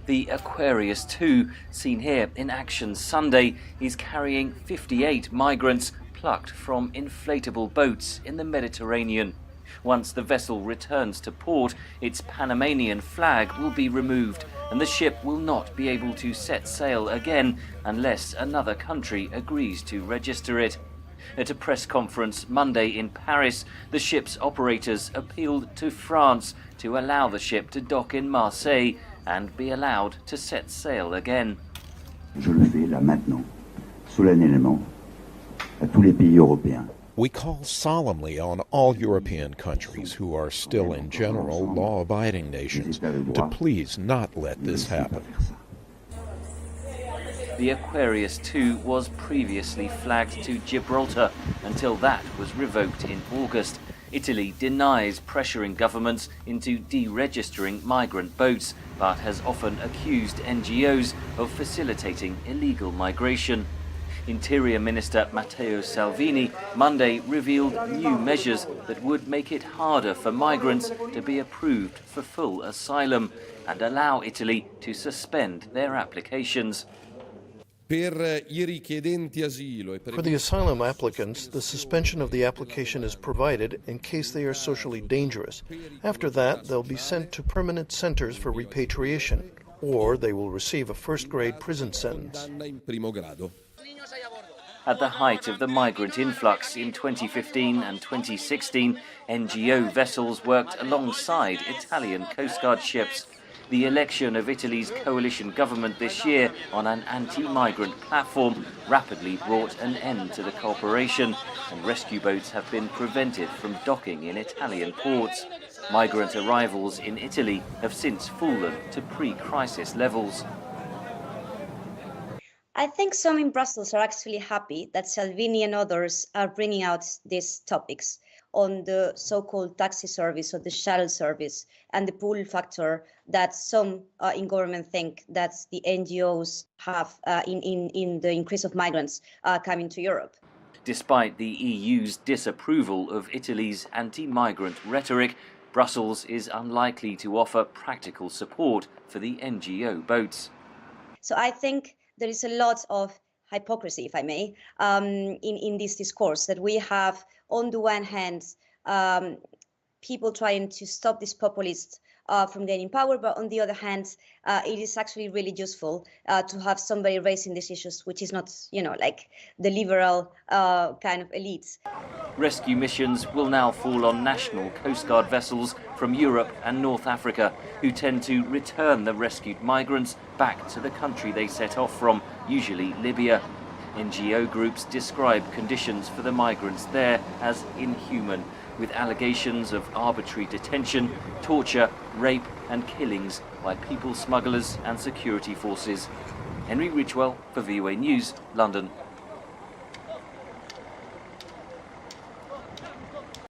The Aquarius 2, seen here in action Sunday, is carrying 58 migrants plucked from inflatable boats in the Mediterranean. Once the vessel returns to port, its Panamanian flag will be removed and the ship will not be able to set sail again unless another country agrees to register it. At a press conference Monday in Paris, the ship's operators appealed to France to allow the ship to dock in Marseille and be allowed to set sail again. Je le fais là maintenant, solennellement, à tous les pays européens. We call solemnly on all European countries who are still in general law-abiding nations to please not let this happen. The Aquarius 2 was previously flagged to Gibraltar until that was revoked in August. Italy denies pressuring governments into deregistering migrant boats, but has often accused NGOs of facilitating illegal migration. Interior Minister Matteo Salvini Monday revealed new measures that would make it harder for migrants to be approved for full asylum and allow Italy to suspend their applications. For the asylum applicants, the suspension of the application is provided in case they are socially dangerous. After that, they'll be sent to permanent centers for repatriation, or they will receive a first-grade prison sentence. At the height of the migrant influx in 2015 and 2016, NGO vessels worked alongside Italian Coast Guard ships. The election of Italy's coalition government this year on an anti-migrant platform rapidly brought an end to the cooperation, and rescue boats have been prevented from docking in Italian ports. Migrant arrivals in Italy have since fallen to pre-crisis levels. I think some in Brussels are actually happy that Salvini and others are bringing out these topics on the so-called taxi service or the shuttle service and the pull factor that some in government think that the NGOs have in the increase of migrants coming to Europe. Despite the EU's disapproval of Italy's anti-migrant rhetoric, Brussels is unlikely to offer practical support for the NGO boats. So I think there is a lot of hypocrisy, if I may, in this discourse that we have, on the one hand, people trying to stop these populists from gaining power, but on the other hand, it is actually really useful to have somebody raising these issues, which is not, like the liberal kind of elites. Rescue missions will now fall on national Coast Guard vessels from Europe and North Africa, who tend to return the rescued migrants back to the country they set off from, usually Libya. NGO groups describe conditions for the migrants there as inhuman, with allegations of arbitrary detention, torture, rape and killings by people smugglers and security forces. Henry Ridgwell for VOA News, London.